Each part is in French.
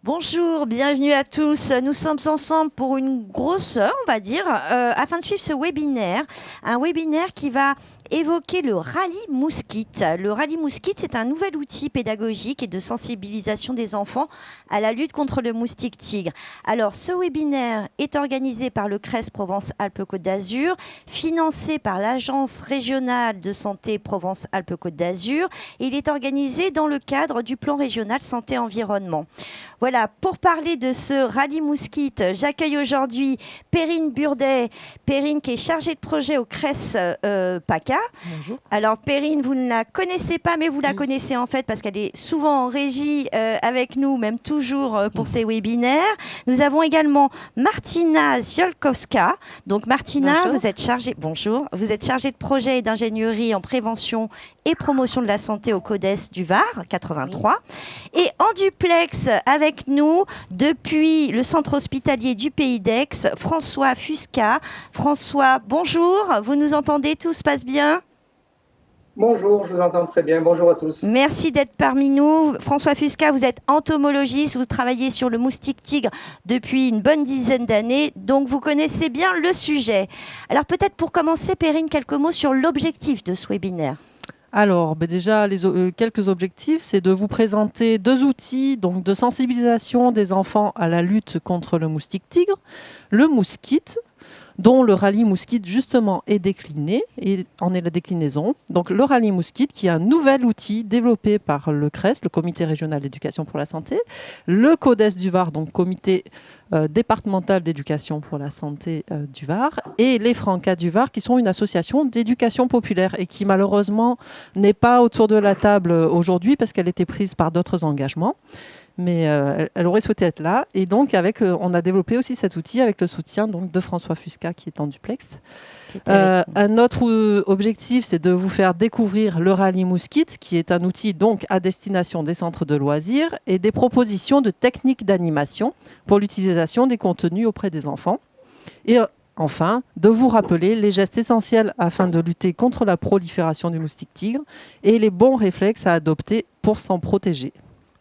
Bonjour, bienvenue à tous. Nous sommes ensemble pour une grosse heure, on va dire, afin de suivre ce webinaire. Un webinaire qui va évoquer le rallye Mouskit. Le rallye Mouskit, c'est un nouvel outil pédagogique et de sensibilisation des enfants à la lutte contre le moustique tigre. Alors, ce webinaire est organisé par le CRES Provence-Alpes-Côte d'Azur, financé par l'Agence régionale de santé Provence-Alpes-Côte d'Azur. Et il est organisé dans le cadre du plan régional santé-environnement. Voilà, pour parler de ce rallye Mouskit, j'accueille aujourd'hui Perrine Burdet. Perrine qui est chargée de projet au CRES PACA. Bonjour. Alors Perrine, vous ne la connaissez pas, mais vous la connaissez en fait parce qu'elle est souvent en régie avec nous, même toujours pour ces webinaires. Nous avons également Martina Ziolkowska. Donc Martina, Bonjour. bonjour, vous êtes chargée de projet et d'ingénierie en prévention et promotion de la santé au CODES du Var, 83. Oui. Et en duplex avec nous, depuis le centre hospitalier du Pays d'Aix, François Fusca. François, bonjour, vous nous entendez, tout se passe bien ? Bonjour, je vous entends très bien. Bonjour à tous. Merci d'être parmi nous. François Fusca, vous êtes entomologiste, vous travaillez sur le moustique tigre depuis une bonne dizaine d'années, donc vous connaissez bien le sujet. Alors peut-être pour commencer, Perrine, quelques mots sur l'objectif de ce webinaire. Alors, déjà, quelques objectifs, c'est de vous présenter deux outils donc, de sensibilisation des enfants à la lutte contre le moustique tigre, le Mouskit, dont le rallye Mouskit justement est décliné, et en est la déclinaison. Donc le rallye Mouskit qui est un nouvel outil développé par le CRES, le Comité régional d'éducation pour la santé, le CODES du Var, donc Comité départemental d'éducation pour la santé du Var, et les Francas du Var, qui sont une association d'éducation populaire et qui malheureusement n'est pas autour de la table aujourd'hui parce qu'elle était prise par d'autres engagements. Mais elle aurait souhaité être là. Et donc, on a développé aussi cet outil avec le soutien donc, de François Fusca, qui est en duplex. Un autre objectif, c'est de vous faire découvrir le rallye Mouskit, qui est un outil donc, à destination des centres de loisirs et des propositions de techniques d'animation pour l'utilisation des contenus auprès des enfants. Et enfin, de vous rappeler les gestes essentiels afin de lutter contre la prolifération du moustique tigre et les bons réflexes à adopter pour s'en protéger.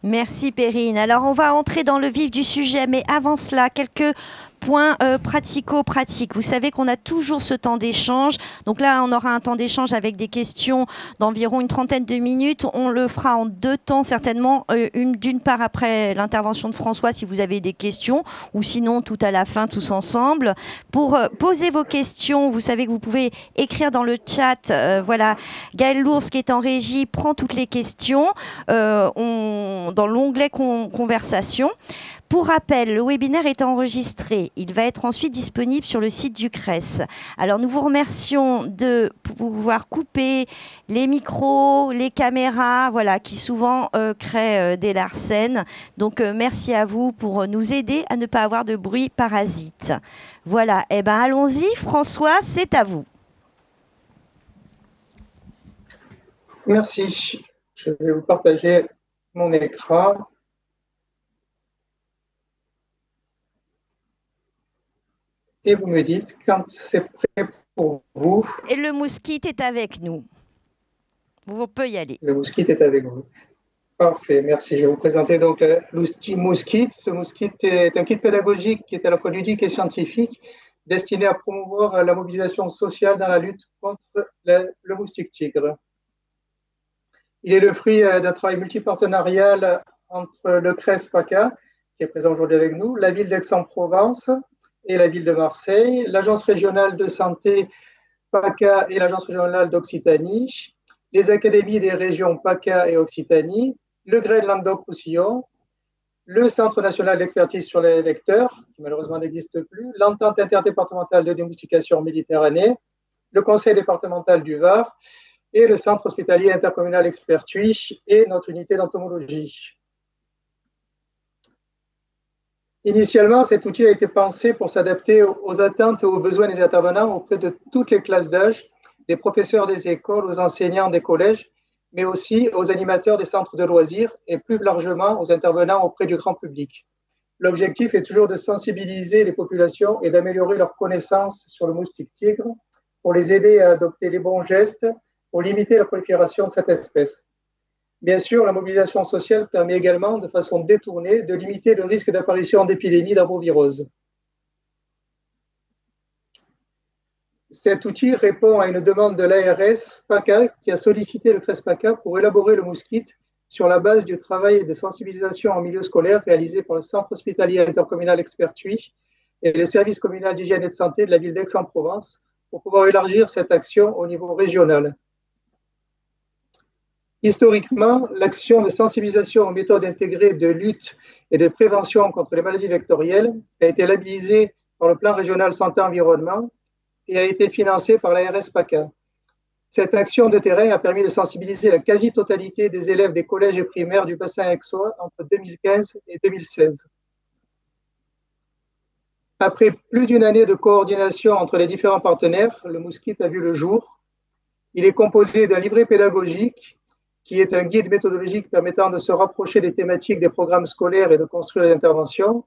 Merci Perrine. Alors on va entrer dans le vif du sujet, mais avant cela, quelques points pratico-pratiques. Vous savez qu'on a toujours ce temps d'échange. Donc là, on aura un temps d'échange avec des questions d'environ une trentaine de minutes. On le fera en deux temps certainement. D'une part après l'intervention de François, si vous avez des questions, ou sinon tout à la fin, tous ensemble. Pour poser vos questions, vous savez que vous pouvez écrire dans le chat. Voilà, Gaëlle Lours qui est en régie prend toutes les questions dans l'onglet conversation. Pour rappel, le webinaire est enregistré. Il va être ensuite disponible sur le site du CRES. Alors, nous vous remercions de pouvoir couper les micros, les caméras, voilà, qui souvent créent des larcènes. Donc, merci à vous pour nous aider à ne pas avoir de bruit parasite. Voilà, eh bien, allons-y. François, c'est à vous. Merci. Je vais vous partager mon écran. Et vous me dites quand c'est prêt pour vous. Et le Mouskit est avec nous. Vous pouvez y aller. Le Mouskit est avec vous. Parfait, merci. Je vais vous présenter donc l'outil Mouskit. Ce Mouskit est un kit pédagogique qui est à la fois ludique et scientifique, destiné à promouvoir la mobilisation sociale dans la lutte contre le moustique tigre. Il est le fruit d'un travail multipartenarial entre le CRES PACA, qui est présent aujourd'hui avec nous, la ville d'Aix-en-Provence et la ville de Marseille, l'Agence régionale de santé PACA et l'Agence régionale d'Occitanie, les académies des régions PACA et Occitanie, le GREL Languedoc-Roussillon, le Centre national d'expertise sur les vecteurs, qui malheureusement n'existe plus, l'entente interdépartementale de démoustication Méditerranée, le conseil départemental du Var et le centre hospitalier intercommunal Expertuis et notre unité d'entomologie. Initialement, cet outil a été pensé pour s'adapter aux attentes et aux besoins des intervenants auprès de toutes les classes d'âge, des professeurs des écoles, aux enseignants des collèges, mais aussi aux animateurs des centres de loisirs et plus largement aux intervenants auprès du grand public. L'objectif est toujours de sensibiliser les populations et d'améliorer leurs connaissances sur le moustique tigre pour les aider à adopter les bons gestes pour limiter la prolifération de cette espèce. Bien sûr, la mobilisation sociale permet également, de façon détournée, de limiter le risque d'apparition d'épidémies d'arbovirose. Cet outil répond à une demande de l'ARS PACA qui a sollicité le CRESPACA pour élaborer le mousquite sur la base du travail de sensibilisation en milieu scolaire réalisé par le Centre hospitalier intercommunal Expertui et le service communal d'hygiène et de santé de la ville d'Aix-en-Provence pour pouvoir élargir cette action au niveau régional. Historiquement, l'action de sensibilisation aux méthodes intégrées de lutte et de prévention contre les maladies vectorielles a été labellisée par le plan régional santé-environnement et a été financée par l'ARS PACA. Cette action de terrain a permis de sensibiliser la quasi-totalité des élèves des collèges et primaires du bassin aixois entre 2015 et 2016. Après plus d'une année de coordination entre les différents partenaires, le mousquite a vu le jour. Il est composé d'un livret pédagogique qui est un guide méthodologique permettant de se rapprocher des thématiques des programmes scolaires et de construire des interventions,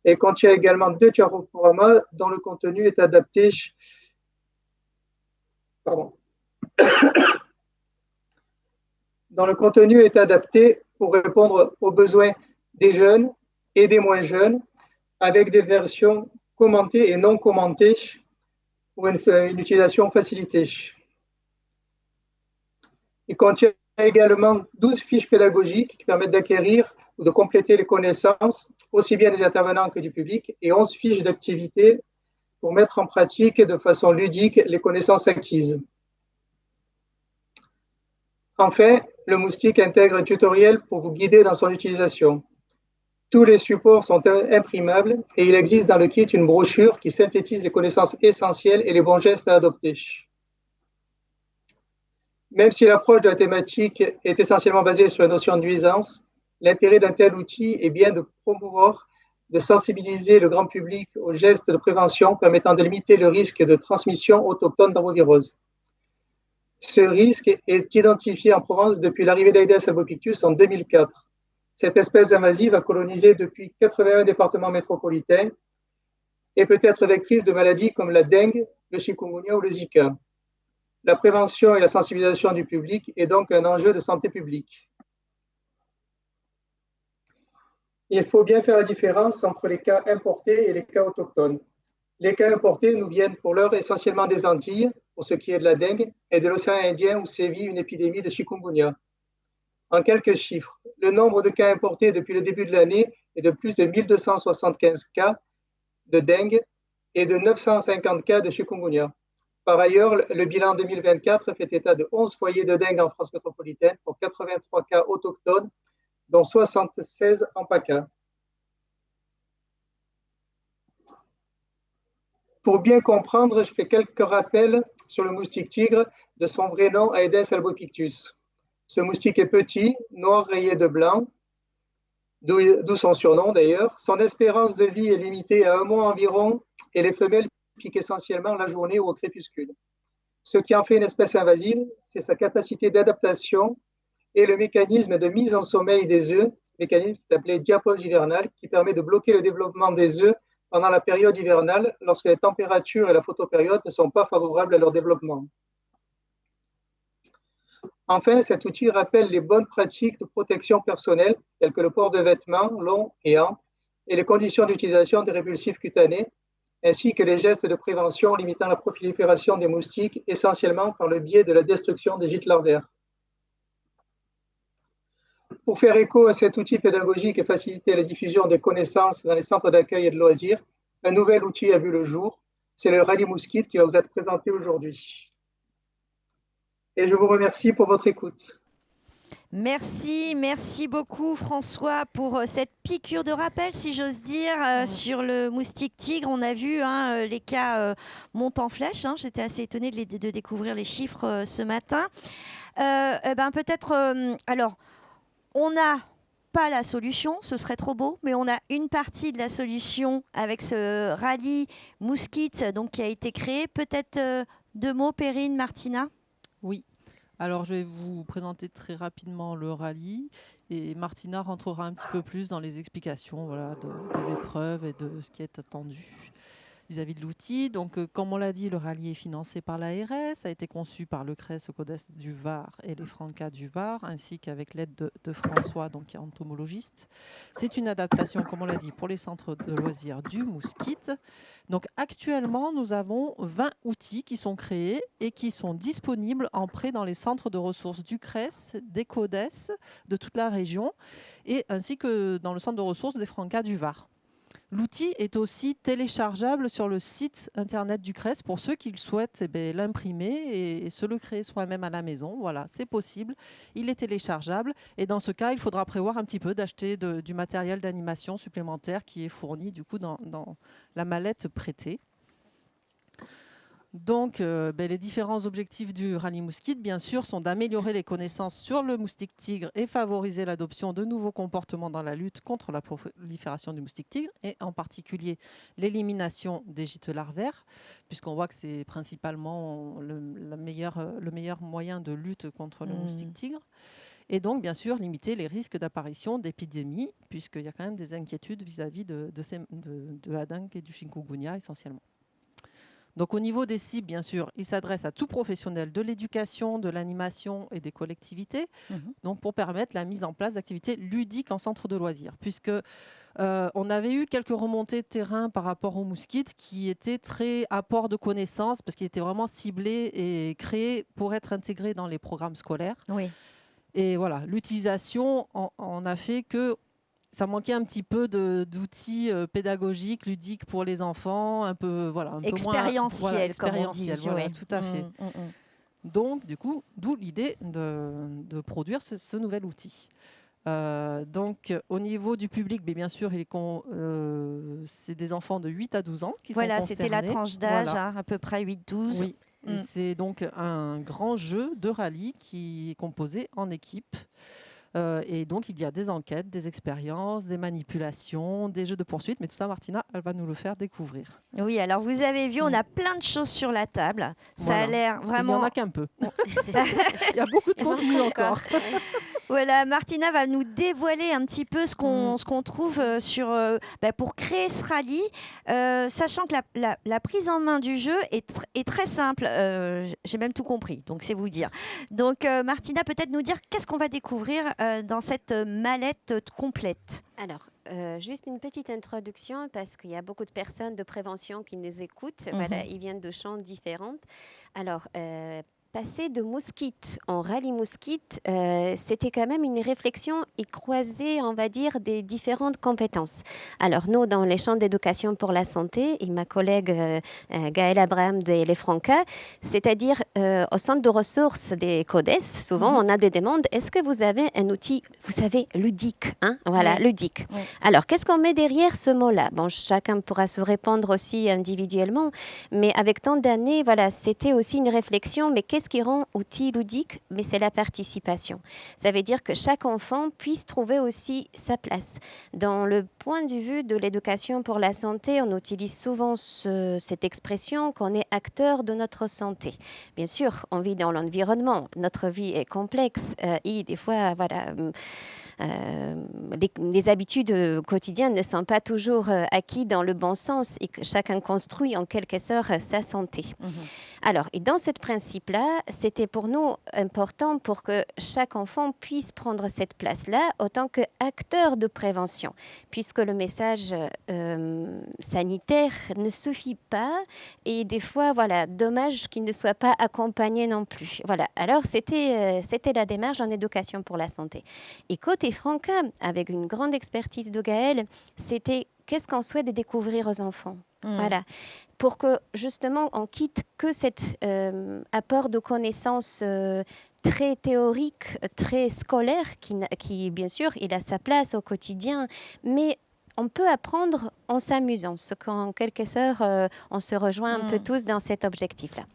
et contient également 2 diaporamas dont le contenu est adapté. Dont le contenu est adapté pour répondre aux besoins des jeunes et des moins jeunes, avec des versions commentées et non commentées pour une utilisation facilitée. Il contient également 12 fiches pédagogiques qui permettent d'acquérir ou de compléter les connaissances, aussi bien des intervenants que du public, et 11 fiches d'activités pour mettre en pratique de façon ludique les connaissances acquises. Enfin, le moustique intègre un tutoriel pour vous guider dans son utilisation. Tous les supports sont imprimables et il existe dans le kit une brochure qui synthétise les connaissances essentielles et les bons gestes à adopter. Même si l'approche de la thématique est essentiellement basée sur la notion de nuisance, l'intérêt d'un tel outil est bien de promouvoir, de sensibiliser le grand public aux gestes de prévention permettant de limiter le risque de transmission autochtone d'arbovirose. Ce risque est identifié en Provence depuis l'arrivée d'Aedes albopictus en 2004. Cette espèce invasive a colonisé depuis 81 départements métropolitains et peut être vectrice de maladies comme la dengue, le chikungunya ou le Zika. La prévention et la sensibilisation du public est donc un enjeu de santé publique. Il faut bien faire la différence entre les cas importés et les cas autochtones. Les cas importés nous viennent pour l'heure essentiellement des Antilles, pour ce qui est de la dengue, et de l'océan Indien où sévit une épidémie de chikungunya. En quelques chiffres, le nombre de cas importés depuis le début de l'année est de plus de 1275 cas de dengue et de 950 cas de chikungunya. Par ailleurs, le bilan 2024 fait état de 11 foyers de dengue en France métropolitaine pour 83 cas autochtones, dont 76 en PACA. Pour bien comprendre, je fais quelques rappels sur le moustique tigre de son vrai nom, Aedes albopictus. Ce moustique est petit, noir rayé de blanc, d'où son surnom d'ailleurs. Son espérance de vie est limitée à 1 mois environ et les femelles piquent essentiellement la journée ou au crépuscule. Ce qui en fait une espèce invasive, c'est sa capacité d'adaptation et le mécanisme de mise en sommeil des œufs, mécanisme appelé diapause hivernale, qui permet de bloquer le développement des œufs pendant la période hivernale lorsque les températures et la photopériode ne sont pas favorables à leur développement. Enfin, cet outil rappelle les bonnes pratiques de protection personnelle, telles que le port de vêtements longs et amples et les conditions d'utilisation des répulsifs cutanés, ainsi que les gestes de prévention limitant la prolifération des moustiques, essentiellement par le biais de la destruction des gîtes larvaires. Pour faire écho à cet outil pédagogique et faciliter la diffusion des connaissances dans les centres d'accueil et de loisirs, un nouvel outil a vu le jour, c'est le rallye mousquite qui va vous être présenté aujourd'hui. Et je vous remercie pour votre écoute. Merci beaucoup François pour cette piqûre de rappel, si j'ose dire, sur le moustique tigre. On a vu les cas montent en flèche. J'étais assez étonnée de découvrir les chiffres ce matin. Peut-être, alors, on n'a pas la solution, ce serait trop beau, mais on a une partie de la solution avec ce rallye mousquite donc, qui a été créé. Peut-être 2 mots, Perrine, Martina? Oui. Alors, je vais vous présenter très rapidement le rallye et Martina rentrera un petit peu plus dans les explications des épreuves et de ce qui est attendu. vis-à-vis de l'outil. Donc, comme on l'a dit, le rallye est financé par l'ARS, a été conçu par le CRES, le CODES du Var et les Francas du Var, ainsi qu'avec l'aide de François, donc, qui est entomologiste. C'est une adaptation, comme on l'a dit, pour les centres de loisirs du Mousquite. Donc, actuellement, nous avons 20 outils qui sont créés et qui sont disponibles en prêt dans les centres de ressources du CRES, des CODES, de toute la région, et ainsi que dans le centre de ressources des Francas du Var. L'outil est aussi téléchargeable sur le site internet du CRES pour ceux qui le souhaitent l'imprimer et se le créer soi-même à la maison. Voilà, c'est possible. Il est téléchargeable et dans ce cas, il faudra prévoir un petit peu d'acheter du matériel d'animation supplémentaire qui est fourni du coup dans la mallette prêtée. Donc, les différents objectifs du rallye mousquite, bien sûr, sont d'améliorer les connaissances sur le moustique tigre et favoriser l'adoption de nouveaux comportements dans la lutte contre la prolifération du moustique tigre, et en particulier l'élimination des gîtes larvaires, puisqu'on voit que c'est principalement le meilleur moyen de lutte contre le moustique tigre. Et donc, bien sûr, limiter les risques d'apparition d'épidémies, puisqu'il y a quand même des inquiétudes vis-à-vis de la dengue et du chikungunya essentiellement. Donc, au niveau des cibles, bien sûr, il s'adresse à tout professionnel de l'éducation, de l'animation et des collectivités, donc pour permettre la mise en place d'activités ludiques en centre de loisirs. Puisque on avait eu quelques remontées de terrain par rapport au mousquite qui étaient très apport de connaissances, parce qu'il était vraiment ciblé et créé pour être intégré dans les programmes scolaires. Oui. Et voilà, l'utilisation en a fait que ça manquait un petit peu d'outils pédagogiques, ludiques pour les enfants, un peu expérientiel, comme on dit. Voilà, tout à fait. Donc, du coup, d'où l'idée de produire ce nouvel outil. Donc, au niveau du public, bien sûr, c'est des enfants de 8 à 12 ans qui sont concernés. Voilà, c'était la tranche d'âge, à peu près 8-12. Oui. Et c'est donc un grand jeu de rallye qui est composé en équipe. Et donc, il y a des enquêtes, des expériences, des manipulations, des jeux de poursuite. Mais tout ça, Martina, elle va nous le faire découvrir. Oui, alors vous avez vu, on a plein de choses sur la table. Ça a l'air vraiment... Il n'y en a qu'un peu. Il y a beaucoup de contenu encore. Voilà, Martina va nous dévoiler un petit peu ce qu'on trouve pour créer ce rallye, sachant que la prise en main du jeu est très simple. J'ai même tout compris, donc c'est vous dire. Donc Martina, peut-être nous dire qu'est-ce qu'on va découvrir dans cette mallette complète. Alors, juste une petite introduction parce qu'il y a beaucoup de personnes de prévention qui nous écoutent. Voilà, ils viennent de champs différents. Alors, passer de mousquite en rallye mousquite, c'était quand même une réflexion et croiser, on va dire, des différentes compétences. Alors, nous, dans les champs d'éducation pour la santé, et ma collègue Gaëlle Abraham de Les Francas, c'est-à-dire au centre de ressources des CODES, souvent on a des demandes, est-ce que vous avez un outil, vous savez, ludique, hein? Voilà, ludique. Oui. Alors, qu'est-ce qu'on met derrière ce mot-là? Bon, chacun pourra se répondre aussi individuellement, mais avec tant d'années, voilà, c'était aussi une réflexion, mais qu'est-ce qui rend outil ludique? Mais c'est la participation. Ça veut dire que chaque enfant puisse trouver aussi sa place. Dans le point de vue de l'éducation pour la santé, on utilise souvent cette expression qu'on est acteur de notre santé. Bien sûr, on vit dans l'environnement, notre vie est complexe et des fois, voilà... les habitudes quotidiennes ne sont pas toujours acquises dans le bon sens et que chacun construit en quelque sorte sa santé. Alors, et dans ce principe-là, c'était pour nous important pour que chaque enfant puisse prendre cette place-là en tant qu'acteur de prévention, puisque le message sanitaire ne suffit pas et des fois, voilà, dommage qu'il ne soit pas accompagné non plus. Voilà. Alors, c'était la démarche en éducation pour la santé. Et côté Franca, avec une grande expertise de Gaëlle, c'était qu'est-ce qu'on souhaite découvrir aux enfants. Voilà. Pour que, justement, on quitte que cet apport de connaissances très théorique, très scolaire, qui, bien sûr, il a sa place au quotidien, mais on peut apprendre en s'amusant, ce qu'en quelque sorte, on se rejoint un peu tous dans cet objectif-là.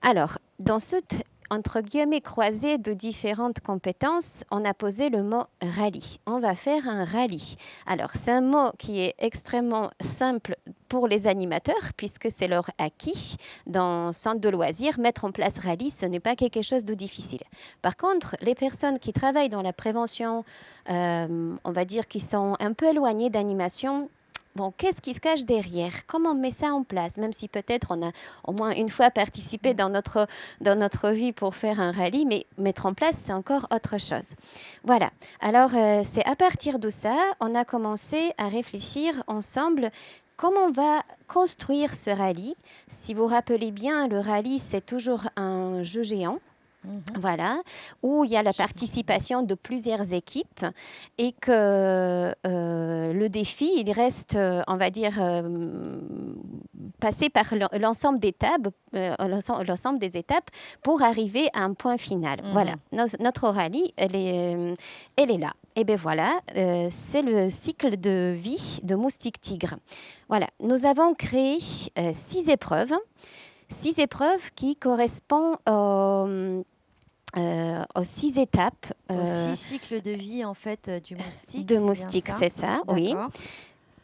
Alors, dans cette entre guillemets croisée de différentes compétences, on a posé le mot rallye. On va faire un rallye. Alors, c'est un mot qui est extrêmement simple pour les animateurs, puisque c'est leur acquis. Dans centre de loisirs, mettre en place rallye, ce n'est pas quelque chose de difficile. Par contre, les personnes qui travaillent dans la prévention, on va dire qui sont un peu éloignées d'animation, bon, qu'est-ce qui se cache derrière? Comment on met ça en place? Même si peut-être on a au moins une fois participé dans notre vie pour faire un rallye, mais mettre en place, c'est encore autre chose. Voilà. Alors, c'est à partir de ça, on a commencé à réfléchir ensemble comment on va construire ce rallye. Si vous vous rappelez bien, le rallye, c'est toujours un jeu géant. Voilà, où il y a la participation de plusieurs équipes et que le défi, il reste, on va dire, passer par l'ensemble d'étapes, l'ensemble des étapes pour arriver à un point final. Voilà, notre rallye, elle est là. Et bien voilà, c'est le cycle de vie de Moustique Tigre. Voilà, nous avons créé 6 épreuves. 6 épreuves qui correspondent aux 6 étapes. Aux 6 cycles de vie, en fait, du moustique. De moustique, c'est ça, oui.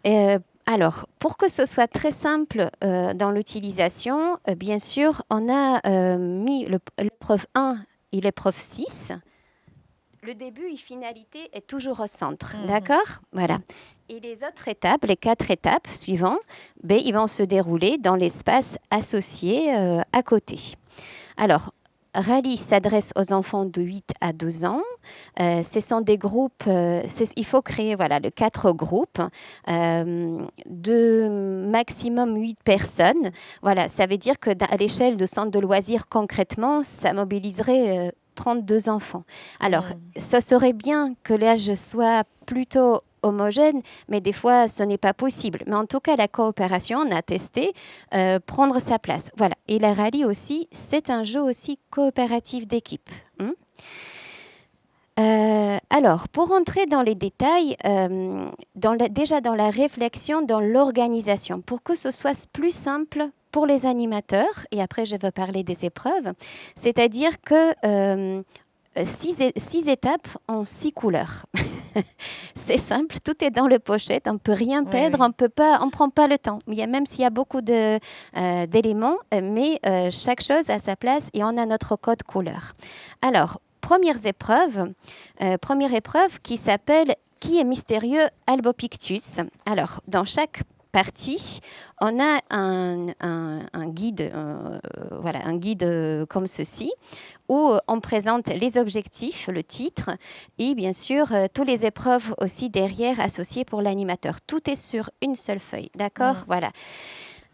D'accord. Alors, pour que ce soit très simple dans l'utilisation, bien sûr, on a mis l'épreuve 1 et l'épreuve 6. Le début et finalité est toujours au centre, d'accord? Voilà. Et les autres étapes, les 4 étapes suivantes, ils vont se dérouler dans l'espace associé à côté. Alors, Rallye s'adresse aux enfants de 8 à 12 ans. Ce sont des groupes, il faut créer le 4 groupes de maximum 8 personnes. Voilà, ça veut dire qu'à l'échelle de centre de loisirs, concrètement, ça mobiliserait 32 enfants. Alors, ça serait bien que l'âge soit plutôt homogène, mais des fois, ce n'est pas possible. Mais en tout cas, la coopération, on a testé prendre sa place. Voilà. Et la rallye aussi, c'est un jeu aussi coopératif d'équipe. Alors, pour entrer dans les détails, déjà dans la réflexion, dans l'organisation, pour que ce soit plus simple pour les animateurs, et après je vais parler des épreuves, c'est-à-dire que 6 étapes en 6 couleurs. C'est simple, tout est dans le pochette, on ne peut rien perdre, on ne prend pas le temps. Même s'il y a beaucoup d'éléments, mais chaque chose a sa place et on a notre code couleur. Alors, première épreuve qui s'appelle « Qui est mystérieux Albopictus ?» Alors, dans chaque partie, on a un guide, un guide comme ceci, où on présente les objectifs, le titre, et bien sûr, toutes les épreuves aussi derrière associées pour l'animateur. Tout est sur une seule feuille, d'accord? Voilà.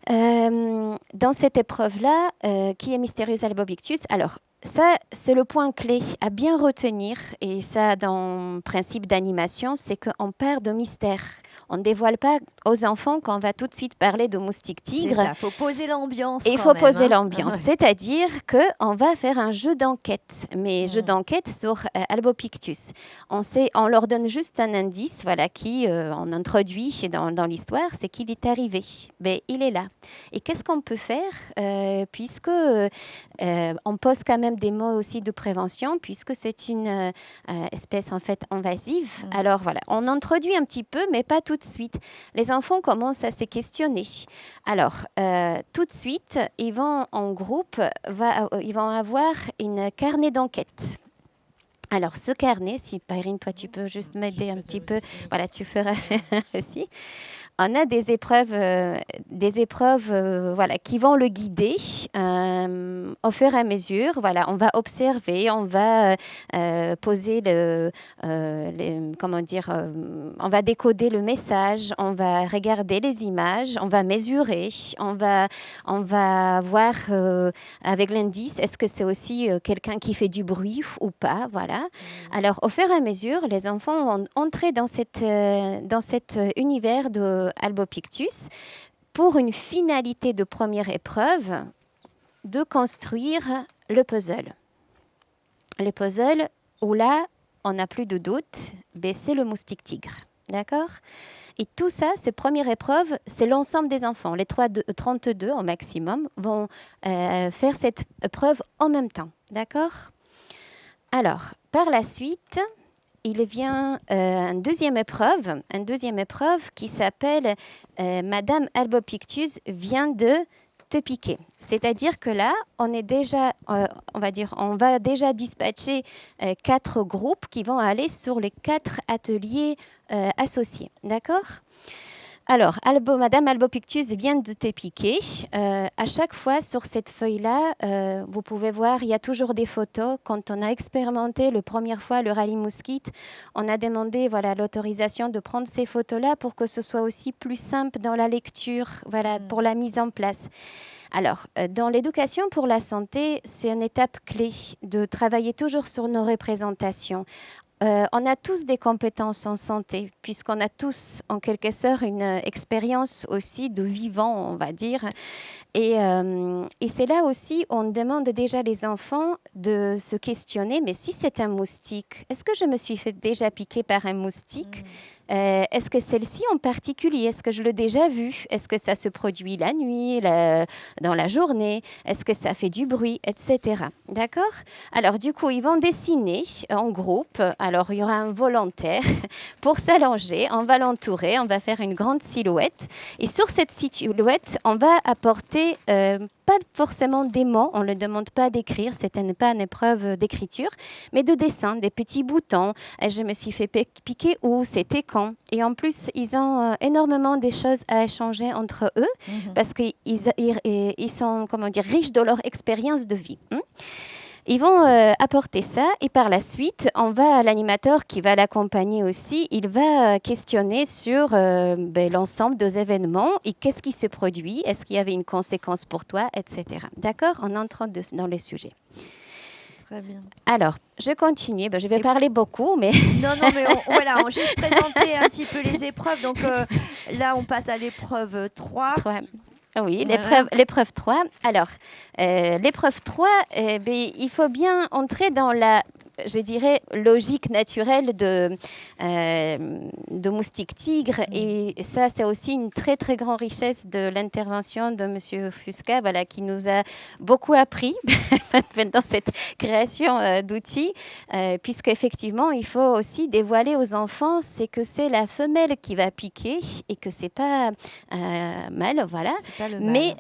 Dans cette épreuve-là, qui est mystérieuse Albopictus, alors, ça, c'est le point clé à bien retenir, et ça, dans le principe d'animation, c'est qu'on perd de mystère. On ne dévoile pas aux enfants qu'on va tout de suite parler de Moustique Tigre. Il faut poser l'ambiance. Il faut poser l'ambiance, c'est-à-dire qu'on va faire un jeu d'enquête, mais jeu d'enquête sur Albopictus. On leur donne juste un indice, qui on introduit dans l'histoire, c'est qu'il est arrivé. Il est là. Et qu'est-ce qu'on peut faire, puisque on pose quand même des mots aussi de prévention, puisque c'est une espèce en fait invasive. Alors voilà, on introduit un petit peu, mais pas tout de suite. Les enfants commencent à se questionner. Alors, tout de suite, ils vont en groupe, ils vont avoir une carnet d'enquête. Alors, ce carnet, si Perrine, toi, tu peux juste m'aider un petit peu. Voilà, tu feras aussi. On a des épreuves qui vont le guider au fur et à mesure. Voilà, on va observer, on va poser on va décoder le message, on va regarder les images, on va mesurer, on va voir avec l'indice, est-ce que c'est aussi quelqu'un qui fait du bruit ou pas, voilà. Alors, au fur et à mesure, les enfants vont entrer dans cet univers de Albopictus pour une finalité de première épreuve de construire le puzzle. Le puzzle où là, on n'a plus de doute, c'est le Moustique Tigre. D'accord? Et tout ça, ces premières épreuves, c'est l'ensemble des enfants. Les 32 au maximum vont faire cette épreuve en même temps. D'accord? Alors, par la suite, il vient une deuxième épreuve qui s'appelle Madame Albopictus vient de te piquer. C'est-à-dire que là, on va déjà dispatcher 4 groupes qui vont aller sur les 4 ateliers associés. D'accord ? Alors, Madame Albopictus vient de te piquer. À chaque fois, sur cette feuille-là, vous pouvez voir, il y a toujours des photos. Quand on a expérimenté la première fois le rallye Mosquite, on a demandé l'autorisation de prendre ces photos-là pour que ce soit aussi plus simple dans la lecture, pour la mise en place. Alors, dans l'éducation pour la santé, c'est une étape clé de travailler toujours sur nos représentations. On a tous des compétences en santé, puisqu'on a tous, en quelque sorte, une expérience aussi de vivant, on va dire. Et c'est là aussi, on demande déjà les enfants de se questionner, mais si c'est un moustique, est-ce que je me suis fait déjà piquer par un moustique ? Est-ce que celle-ci en particulier, est-ce que je l'ai déjà vue ? Est-ce que ça se produit la nuit, dans la journée ? Est-ce que ça fait du bruit, etc. D'accord ? Alors, du coup, ils vont dessiner en groupe. Alors, il y aura un volontaire pour s'allonger. On va l'entourer, on va faire une grande silhouette. Et sur cette silhouette, on va apporter pas forcément des mots, on ne le demande pas d'écrire, c'était pas une épreuve d'écriture, mais de dessin, des petits boutons. Je me suis fait piquer où, c'était quand. Et en plus, ils ont énormément des choses à échanger entre eux, parce qu'ils sont, comment dire, riches de leur expérience de vie. Ils vont apporter ça et par la suite, l'animateur qui va l'accompagner aussi, il va questionner sur l'ensemble des événements et qu'est-ce qui se produit, est-ce qu'il y avait une conséquence pour toi, etc. D'accord ? On entre dans le sujet. Très bien. Alors, je continue. Je vais parler beaucoup, mais... Non, mais on va juste présenter un petit peu les épreuves. Donc là, on passe à l'épreuve 3. Oui, l'épreuve 3. Alors, l'épreuve 3, il faut bien entrer dans la, je dirais, logique naturelle de moustique-tigre. Et ça, c'est aussi une très, très grande richesse de l'intervention de M. Fusca, qui nous a beaucoup appris dans cette création d'outils, puisqu'effectivement, il faut aussi dévoiler aux enfants, c'est que c'est la femelle qui va piquer et que c'est pas mâle, voilà. Mais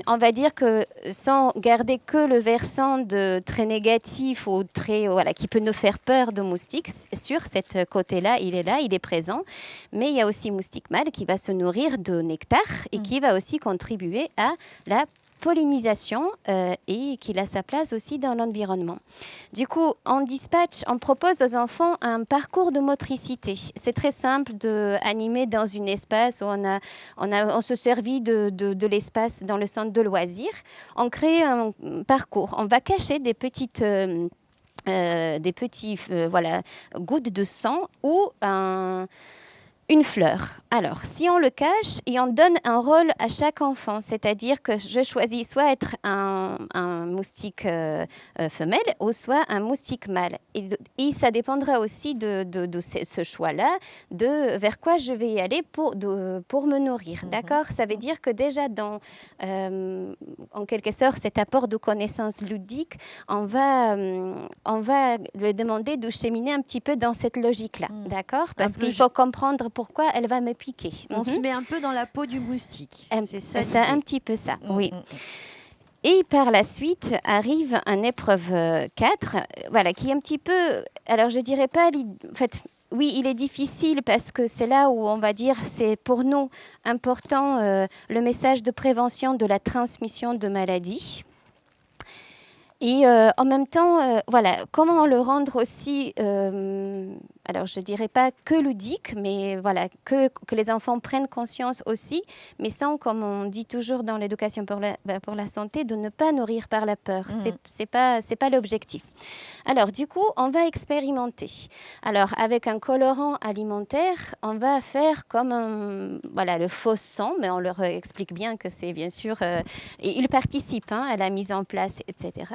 on va dire que sans garder que le versant de très négatif ou très qui peut nous faire peur de moustiques, sur cette côté-là, il est présent. Mais il y a aussi moustique mâle qui va se nourrir de nectar et qui va aussi contribuer à la pollinisation et qu'il a sa place aussi dans l'environnement. Du coup, en dispatch, on propose aux enfants un parcours de motricité. C'est très simple d'animer dans un espace où on se servit de l'espace dans le centre de loisirs. On crée un parcours. On va cacher des petites gouttes de sang ou une fleur. Alors, si on le cache et on donne un rôle à chaque enfant, c'est-à-dire que je choisis soit être un moustique femelle ou soit un moustique mâle. Et ça dépendra aussi de ce choix-là, de vers quoi je vais y aller pour me nourrir. D'accord ? Ça veut dire que déjà, en quelque sorte, cet apport de connaissances ludiques, on va lui demander de cheminer un petit peu dans cette logique-là. D'accord ? Parce qu'il faut comprendre pourquoi elle va me piquer. On se met un peu dans la peau du moustique. C'est ça, un petit peu ça, oui. Et par la suite arrive une épreuve 4, qui est un petit peu... Alors, je dirais pas... En fait, oui, il est difficile parce que c'est là où on va dire c'est pour nous important le message de prévention de la transmission de maladies. Et en même temps, comment le rendre aussi, alors je ne dirais pas que ludique, mais que les enfants prennent conscience aussi, mais sans, comme on dit toujours dans l'éducation pour la santé, de ne pas nourrir par la peur. C'est pas l'objectif. Alors du coup, on va expérimenter. Alors avec un colorant alimentaire, on va faire comme le faux sang, mais on leur explique bien que c'est bien sûr, et ils participent à la mise en place, etc.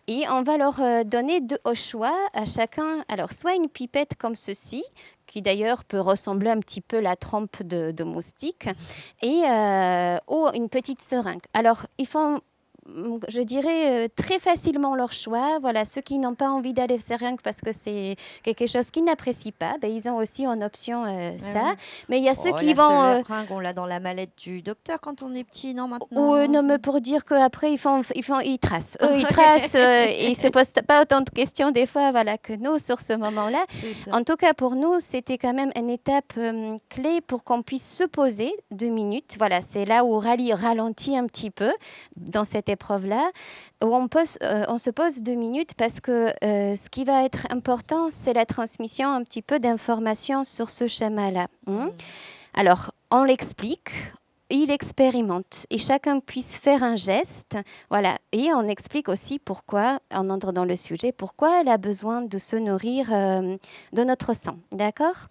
Et on va leur donner au choix à chacun, alors soit une pipette comme ceci, qui d'ailleurs peut ressembler un petit peu à la trompe de moustique, ou une petite seringue. Alors, ils font je dirais, très facilement leur choix. Voilà, ceux qui n'ont pas envie d'aller faire rien que parce que c'est quelque chose qu'ils n'apprécient pas, ben, ils ont aussi en option ça. Oui. Mais il y a ceux qui la vont... seringue, on l'a dans la mallette du docteur quand on est petit, non, maintenant? ou non, mais pour dire qu'après, ils tracent. Eux, ils tracent et ils ne se posent pas autant de questions des fois voilà, que nous sur ce moment-là. C'est ça. En tout cas, pour nous, c'était quand même une étape clé pour qu'on puisse se poser 2 minutes. Voilà, c'est là où Rally ralentit un petit peu dans cette épreuve-là, où on se pose 2 minutes parce que ce qui va être important, c'est la transmission un petit peu d'informations sur ce schéma-là. Alors, on l'explique. Il expérimente et chacun puisse faire un geste, voilà. Et on explique aussi pourquoi, on entre dans le sujet, pourquoi elle a besoin de se nourrir de notre sang, d'accord?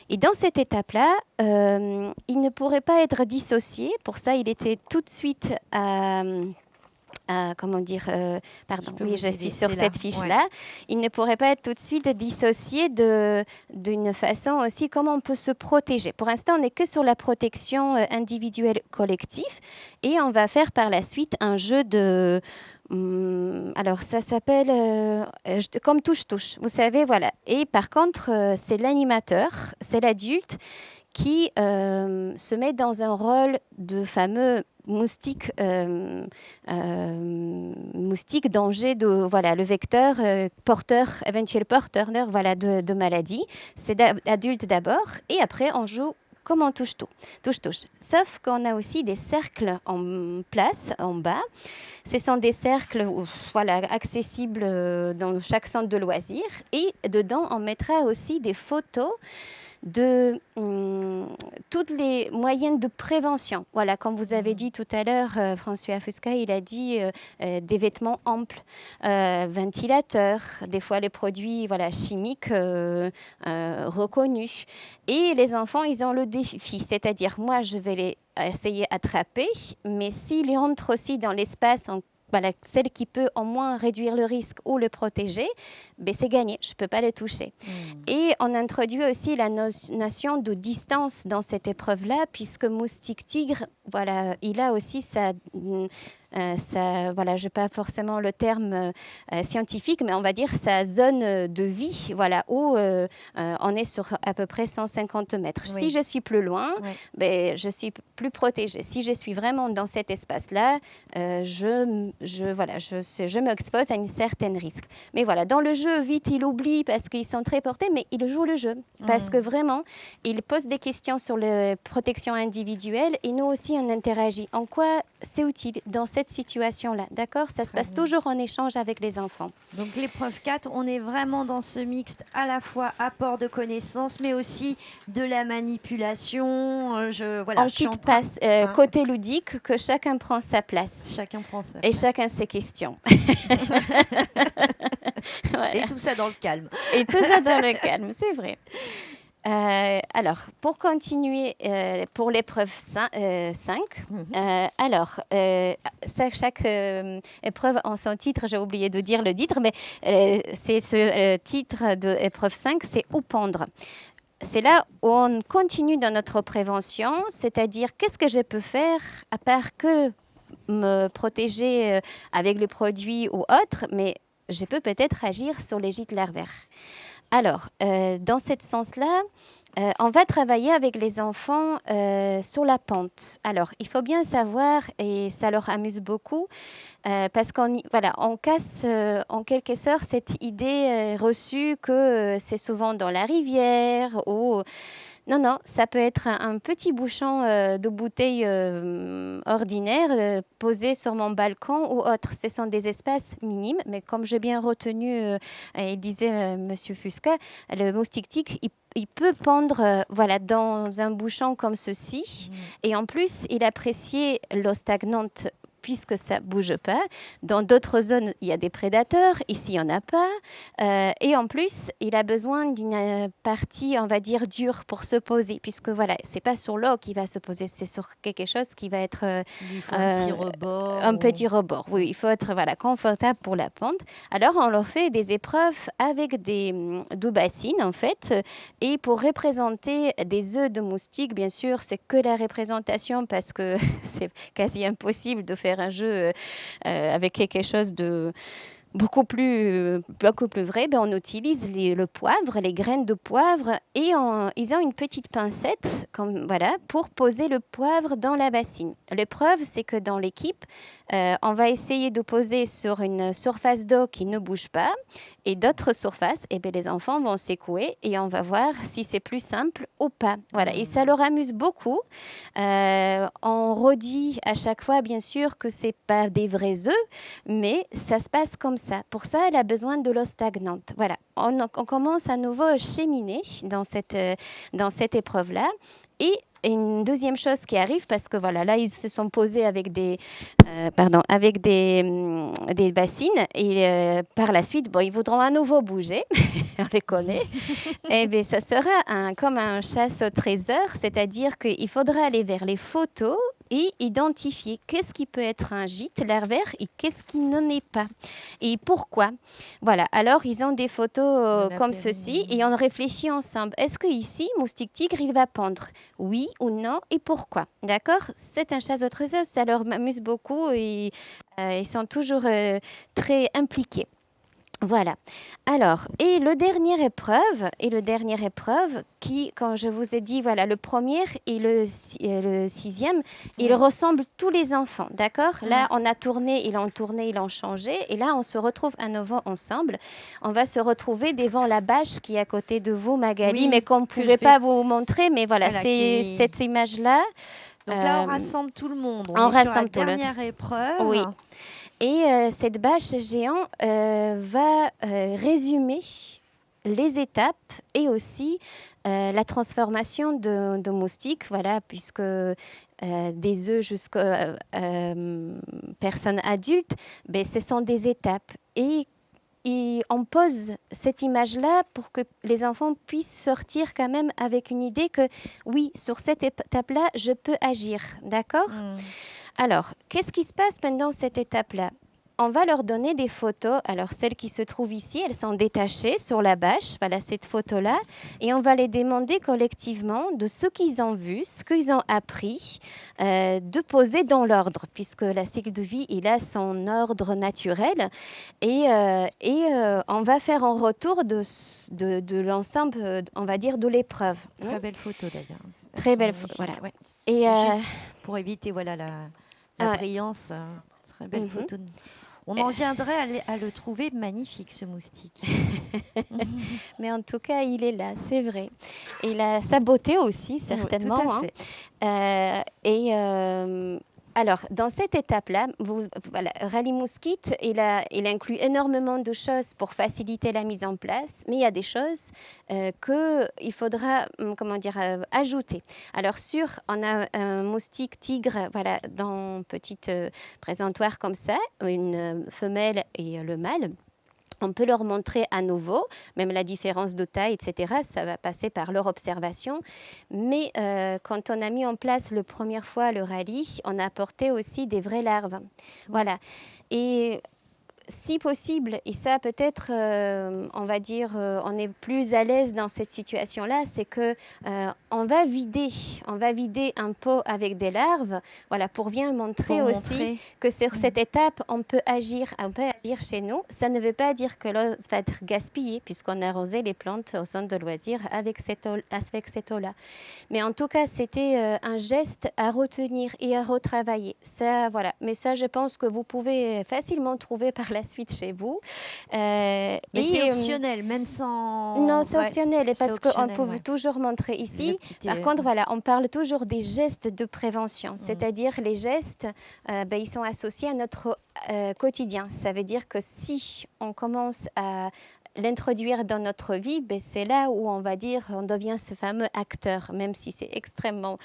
Et dans cette étape-là, il ne pourrait pas être dissocié. Pour ça, il était tout de suite comment dire, pardon, oui, je suis sur cette fiche-là. Il ne pourrait pas être tout de suite dissocié d'une façon aussi comment on peut se protéger. Pour l'instant, on n'est que sur la protection individuelle collective et on va faire par la suite un jeu de... alors, ça s'appelle comme touche-touche, vous savez, voilà. Et par contre, c'est l'animateur, c'est l'adulte qui se met dans un rôle de fameux moustique danger de voilà le vecteur éventuel porteur voilà de maladie. C'est adulte d'abord et après on joue comme en touche-touche. Sauf qu'on a aussi des cercles en place en bas. Ce sont des cercles voilà accessibles dans chaque centre de loisirs et dedans on mettra aussi des photos de toutes les moyens de prévention. Voilà, comme vous avez dit tout à l'heure, François Fusca, il a dit des vêtements amples, ventilateurs, des fois les produits voilà, chimiques reconnus. Et les enfants, ils ont le défi, c'est-à-dire moi, je vais les essayer d'attraper, mais s'ils rentrent aussi dans l'espace voilà, celle qui peut au moins réduire le risque ou le protéger, ben c'est gagné, je ne peux pas le toucher. Et on introduit aussi la notion de distance dans cette épreuve-là, puisque moustique tigre, voilà, il a aussi voilà, je n'ai pas forcément le terme scientifique, mais on va dire sa zone de vie, voilà, où on est sur à peu près 150 mètres. Oui. Si je suis plus loin, ben, je suis plus protégée. Si je suis vraiment dans cet espace-là, je m'expose à un certain risque. Mais voilà, dans le jeu, vite, il oublie parce qu'ils sont très portés, mais il joue le jeu. Parce que vraiment, il pose des questions sur la protection individuelle et nous aussi, on interagit. En quoi c'est utile dans cette situation-là, d'accord? Ça se passe toujours en échange avec les enfants. Donc l'épreuve 4, on est vraiment dans ce mixte à la fois apport de connaissances, mais aussi de la manipulation. On quitte pas côté ludique, que chacun prend sa place. Chacun prend sa place. Et chacun ses questions. Voilà. Et tout ça dans le calme. Et tout ça dans le calme, c'est vrai. Alors, pour continuer pour l'épreuve 5, chaque épreuve en son titre, j'ai oublié de dire le titre, mais c'est ce titre de l'épreuve 5, c'est « Où pondre ?» C'est là où on continue dans notre prévention, c'est-à-dire qu'est-ce que je peux faire à part que me protéger avec le produit ou autre, mais je peux peut-être agir sur les gîtes larvaires. Alors, dans ce sens-là, on va travailler avec les enfants sur la pente. Alors, il faut bien savoir, et ça leur amuse beaucoup, parce on casse en quelque sorte cette idée reçue que c'est souvent dans la rivière ou... Non, ça peut être un petit bouchon de bouteille ordinaire posé sur mon balcon ou autre. Ce sont des espaces minimes, mais comme j'ai bien retenu, et disait Monsieur Fusca, le moustique tigre, il peut pondre dans un bouchon comme ceci. Et en plus, il appréciait l'eau stagnante puisque ça ne bouge pas. Dans d'autres zones, il y a des prédateurs. Ici, il n'y en a pas. Et en plus, il a besoin d'une partie, on va dire, dure pour se poser, puisque voilà, ce n'est pas sur l'eau qu'il va se poser, c'est sur quelque chose qui va être... il faut un petit rebord. Un petit rebord, oui. Il faut être confortable pour la pente. Alors, on leur fait des épreuves avec des bassines, en fait. Et pour représenter des œufs de moustique, bien sûr, c'est que la représentation, parce que c'est quasi impossible de faire faire un jeu avec quelque chose de beaucoup plus vrai, ben on utilise le poivre, les graines de poivre, et ils ont une petite pincette comme, voilà, pour poser le poivre dans la bassine. L'épreuve, c'est que dans l'équipe, on va essayer de poser sur une surface d'eau qui ne bouge pas, et d'autres surfaces, eh bien, les enfants vont secouer et on va voir si c'est plus simple ou pas. Voilà. Et ça leur amuse beaucoup. On redit à chaque fois, bien sûr, que ce n'est pas des vrais œufs, mais ça se passe comme ça. Pour ça, elle a besoin de l'eau stagnante. Voilà. On commence à nouveau cheminer dans cette épreuve-là. Et une deuxième chose qui arrive, parce que voilà, là, ils se sont posés avec des bassines, et par la suite, bon, ils voudront à nouveau bouger, on les connaît. Et bien, ça sera comme un chasse au trésor, c'est-à-dire qu'il faudra aller vers les photos et identifier qu'est-ce qui peut être un gîte larvaire et qu'est-ce qui n'en est pas. Et pourquoi. Voilà, alors ils ont des photos comme ceci et on réfléchit ensemble. Est-ce qu'ici, moustique tigre, il va pondre? Oui ou non, et pourquoi? D'accord? C'est un chasse au trésor, ça leur amuse beaucoup et ils sont toujours très impliqués. Voilà. Alors, et le dernière épreuve qui, quand je vous ai dit, voilà, le premier et le sixième, ils ressemblent tous les enfants, d'accord? Là, on a tourné, ils ont changé, et là, on se retrouve à nouveau ensemble. On va se retrouver devant la bâche qui est à côté de vous, Magali, mais qu'on ne pouvait pas vous montrer, mais voilà, c'est cette image-là. Donc là, on rassemble tout le monde. On est sur la dernière épreuve. Oui. Et cette bâche géante va résumer les étapes et aussi la transformation de moustiques, voilà, puisque des œufs jusqu'à personnes adultes, ben, ce sont des étapes. Et on pose cette image-là pour que les enfants puissent sortir quand même avec une idée que oui, sur cette étape-là, je peux agir, d'accord ? Alors, qu'est-ce qui se passe pendant cette étape-là? On va leur donner des photos. Alors, celles qui se trouvent ici, elles sont détachées sur la bâche. Voilà, cette photo-là. Et on va les demander collectivement de ce qu'ils ont vu, ce qu'ils ont appris, de poser dans l'ordre, puisque la cycle de vie, il a son ordre naturel. Et on va faire en retour de l'ensemble, on va dire, de l'épreuve. Très belle photo, d'ailleurs. Très belle photo, voilà. Ouais. Et juste pour éviter voilà, la brillance, très belle photo. On en viendrait à le trouver magnifique, ce moustique. Mais en tout cas, il est là, c'est vrai. Et il a sa beauté aussi, certainement. Tout à fait. Alors, dans cette étape-là, voilà, Rally Mouskit, il inclut énormément de choses pour faciliter la mise en place, mais il y a des choses qu'il faudra ajouter. Alors, on a un moustique tigre, voilà, dans un petit présentoir comme ça, une femelle et le mâle. On peut leur montrer à nouveau, même la différence de taille, etc. Ça va passer par leur observation. Mais quand on a mis en place la première fois le rallye, on a apporté aussi des vraies larves. Voilà. Et si possible, et ça peut-être, on va dire, on est plus à l'aise dans cette situation-là, c'est que on va vider un pot avec des larves, voilà, pour bien montrer que sur cette étape, on peut agir chez nous. Ça ne veut pas dire que l'eau va être gaspillée, puisqu'on a arrosé les plantes au centre de loisirs avec cette eau-là. Mais en tout cas, c'était un geste à retenir et à retravailler. Ça, voilà. Mais ça, je pense que vous pouvez facilement trouver par la suite chez vous. Mais c'est optionnel, même sans... Non, c'est optionnel, parce qu'on peut toujours montrer ici. Par contre, voilà, on parle toujours des gestes de prévention, c'est-à-dire les gestes, ils sont associés à notre quotidien. Ça veut dire que si on commence à l'introduire dans notre vie, c'est là où on va dire on devient ce fameux acteur, même si c'est extrêmement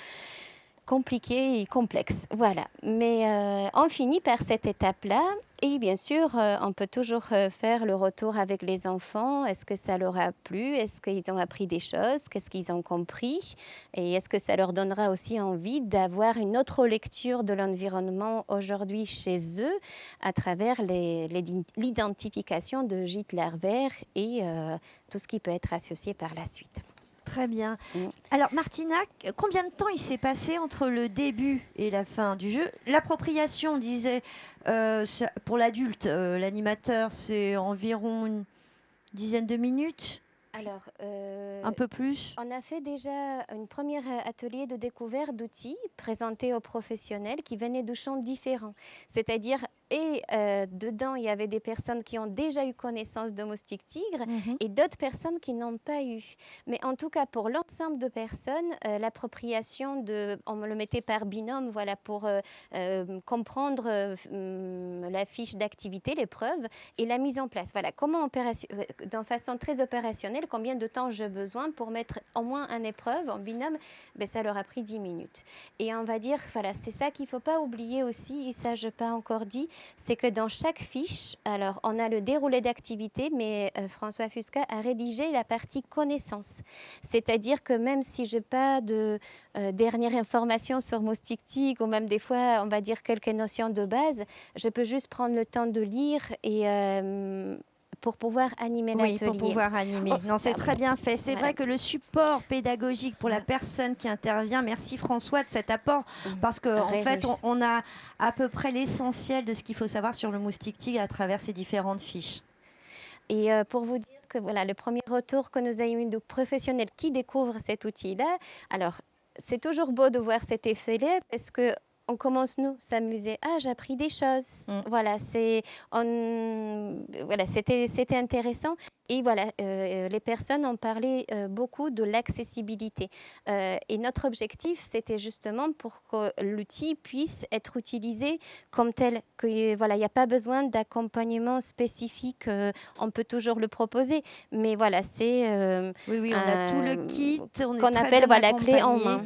compliqué et complexe. Voilà. Mais on finit par cette étape-là. Et bien sûr, on peut toujours faire le retour avec les enfants. Est-ce que ça leur a plu? Est-ce qu'ils ont appris des choses? Qu'est-ce qu'ils ont compris? Et est-ce que ça leur donnera aussi envie d'avoir une autre lecture de l'environnement aujourd'hui chez eux à travers l'identification de gîtes larvaires et tout ce qui peut être associé par la suite? Très bien. Mm. Alors Martina, combien de temps il s'est passé entre le début et la fin du jeu? L'appropriation, on disait, pour l'adulte, l'animateur, c'est environ une dizaine de minutes, Alors, un peu plus. on a fait déjà un premier atelier de découverte d'outils présentés aux professionnels qui venaient de champs différents. C'est-à-dire, dedans, il y avait des personnes qui ont déjà eu connaissance de moustique tigre Mhm. et d'autres personnes qui n'ont pas eu. Mais en tout cas, pour l'ensemble de personnes, l'appropriation on me le mettait par binôme, voilà, pour comprendre la fiche d'activité, l'épreuve et la mise en place. Voilà, d'une façon très opérationnelle, combien de temps j'ai besoin pour mettre au moins une épreuve en binôme, ben, ça leur a pris 10 minutes. Et on va dire, voilà, c'est ça qu'il ne faut pas oublier aussi, et ça je n'ai pas encore dit, c'est que dans chaque fiche, alors on a le déroulé d'activité, mais François Fusca a rédigé la partie connaissance. C'est-à-dire que même si je n'ai pas de dernière information sur moustique tigre, ou même des fois, on va dire quelques notions de base, je peux juste prendre le temps de lire et pour pouvoir animer l'atelier. Oui, pour pouvoir animer. Non, c'est très bien fait. C'est Voilà. vrai que le support pédagogique pour la personne qui intervient, merci François de cet apport, parce qu'en fait, on a à peu près l'essentiel de ce qu'il faut savoir sur le moustique tigre à travers ces différentes fiches. Et pour vous dire que voilà, le premier retour que nous avons eu de professionnels qui découvrent cet outil-là, alors c'est toujours beau de voir cet effet-là parce que on commence, nous, s'amuser. Ah, j'ai appris des choses. Voilà, c'était intéressant. Et voilà, les personnes ont parlé beaucoup de l'accessibilité. Et notre objectif, c'était justement pour que l'outil puisse être utilisé comme tel. Voilà, il n'y a pas besoin d'accompagnement spécifique. On peut toujours le proposer. Mais voilà, c'est... oui, on a tout le kit. Qu'on appelle voilà, clé en main.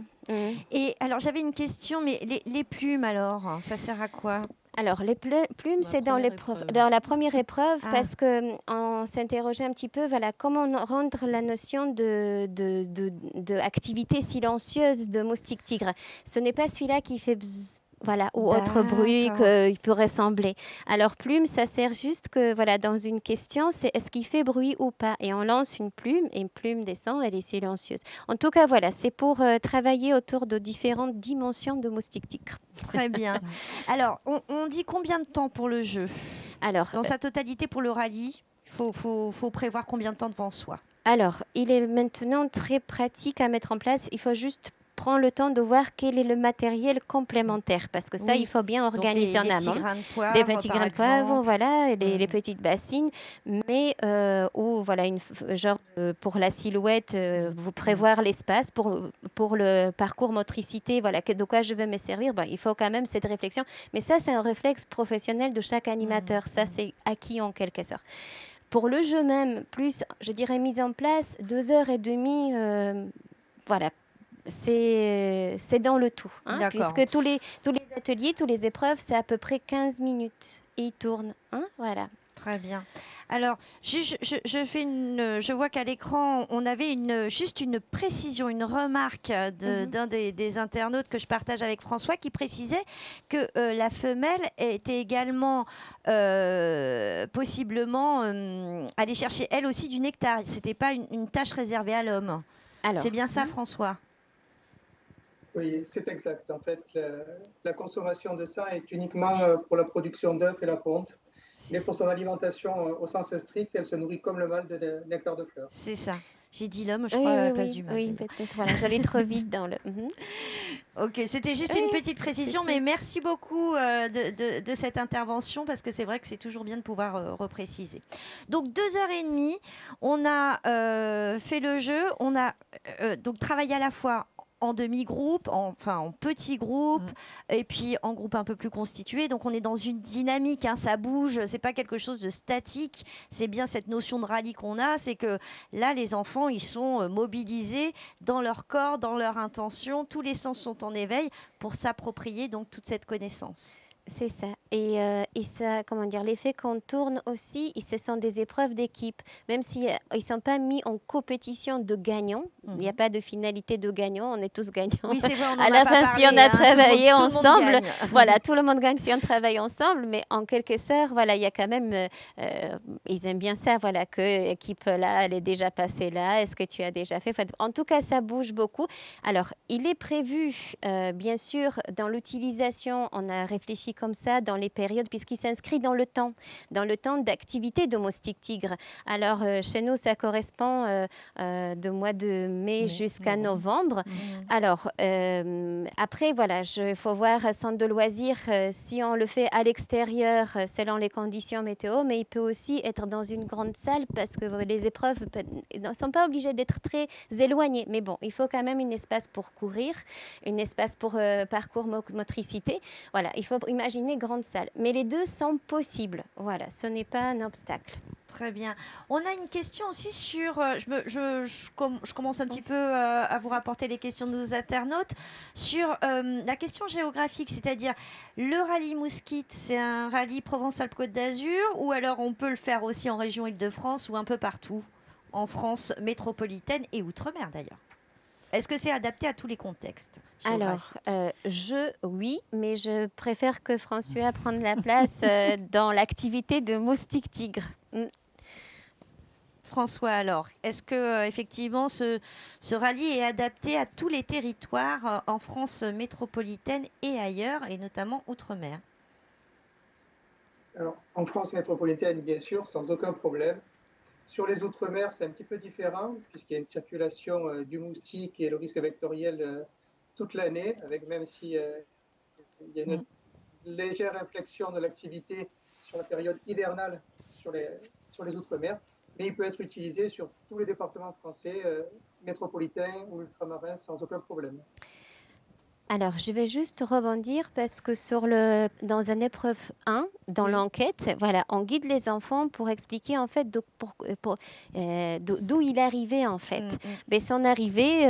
Et alors, j'avais une question, mais les plumes, alors, ça sert à quoi? Alors, les plumes, c'est dans la première épreuve parce qu'on s'interrogeait un petit peu, voilà, comment rendre la notion de activité silencieuse de moustique tigre. Ce n'est pas celui-là qui fait bzzz. Voilà, ou autre bruit qu'il peut ressembler. Alors, plume, ça sert juste que, voilà, dans une question, c'est est-ce qu'il fait bruit ou pas? Et on lance une plume et une plume descend, elle est silencieuse. En tout cas, voilà, c'est pour travailler autour de différentes dimensions de moustique tigre. Très bien. Alors, on dit combien de temps pour le jeu? Alors, dans sa totalité pour le rallye, il faut prévoir combien de temps devant soi? Alors, il est maintenant très pratique à mettre en place. Il faut juste prendre le temps de voir quel est le matériel complémentaire parce que ça, il faut bien organiser en amont. Les petits grains de poivre, voilà, les petites bassines, mais ou voilà, pour la silhouette, vous prévoir l'espace pour le parcours motricité, voilà, de quoi je veux me servir. Il faut quand même cette réflexion, mais ça, c'est un réflexe professionnel de chaque animateur. Ça, c'est acquis en quelque sorte. Pour le jeu même, plus, je dirais, mise en place, 2h30, voilà. C'est dans le tout, puisque tous les ateliers, toutes les épreuves, c'est à peu près 15 minutes. Et ils tournent, voilà. Très bien. Alors, je vois qu'à l'écran, on avait juste une précision, une remarque d'un des internautes que je partage avec François qui précisait que la femelle était également possiblement aller chercher elle aussi du nectar. Ce n'était pas une tâche réservée à l'homme. C'est bien ça, François? Oui, c'est exact. En fait, la consommation de ça est uniquement pour la production d'œufs et la ponte. Mais pour son alimentation au sens strict, elle se nourrit comme le mâle de nectar de fleurs. C'est ça. J'ai dit l'homme, je crois, à la place du mâle. Oui, peut-être. Voilà, j'allais trop vite dans le... Ok, c'était juste une petite précision, mais merci beaucoup de cette intervention parce que c'est vrai que c'est toujours bien de pouvoir repréciser. Donc 2h30, on a fait le jeu, on a donc travaillé à la fois en demi-groupe, en petits groupes, et puis en groupe un peu plus constitué. Donc on est dans une dynamique, ça bouge, c'est pas quelque chose de statique. C'est bien cette notion de rallye qu'on a, c'est que là les enfants ils sont mobilisés dans leur corps, dans leur intention. Tous les sens sont en éveil pour s'approprier donc toute cette connaissance. C'est ça. et ça, comment dire, l'effet qu'on tourne aussi, ce sont des épreuves d'équipe. Même si ils ne sont pas mis en compétition de gagnants, il n'y a pas de finalité de gagnant, on est tous gagnants. Oui, c'est vrai, on en À la a pas fin, parlé, si on a hein, travaillé tout le monde ensemble, gagne. voilà, tout le monde gagne si on travaille ensemble, mais en quelque sorte, voilà, il y a quand même, ils aiment bien ça, voilà, que l'équipe là, elle est déjà passée là, est-ce que tu as déjà fait? Enfin, en tout cas, ça bouge beaucoup. Alors, il est prévu, bien sûr, dans l'utilisation, on a réfléchi comme ça, dans les périodes, puisqu'il s'inscrit dans le temps d'activité de moustique tigre. Alors, chez nous, ça correspond de mois de mai jusqu'à novembre. Alors, après, voilà, il faut voir centre de loisirs, si on le fait à l'extérieur, selon les conditions météo, mais il peut aussi être dans une grande salle parce que les épreuves ne sont pas obligées d'être très éloignées. Mais bon, il faut quand même un espace pour courir, un espace pour parcours motricité. Voilà, il faut imaginer grande salle. Mais les deux sont possibles. Voilà, ce n'est pas un obstacle. Très bien. On a une question aussi sur, je commence un petit peu à vous rapporter les questions de nos internautes, sur la question géographique, c'est-à-dire le rallye Mousquite, c'est un rallye Provence-Alpes-Côte d'Azur, ou alors on peut le faire aussi en région Île-de-France ou un peu partout, en France métropolitaine et outre-mer d'ailleurs. Est-ce que c'est adapté à tous les contextes géographiques? Alors, oui, mais je préfère que François prenne la place dans l'activité de moustique tigre. François, alors, est-ce que effectivement ce rallye est adapté à tous les territoires en France métropolitaine et ailleurs, et notamment outre-mer? Alors, en France métropolitaine, bien sûr, sans aucun problème. Sur les Outre-mer, c'est un petit peu différent, puisqu'il y a une circulation du moustique et le risque vectoriel toute l'année, avec même si il y a une légère inflexion de l'activité sur la période hivernale sur les Outre-mer, mais il peut être utilisé sur tous les départements français, métropolitains ou ultramarins, sans aucun problème. Alors, je vais juste rebondir parce que dans un épreuve 1, dans l'enquête, voilà, on guide les enfants pour expliquer en fait d'où il arrivait en fait. Mais son arrivée,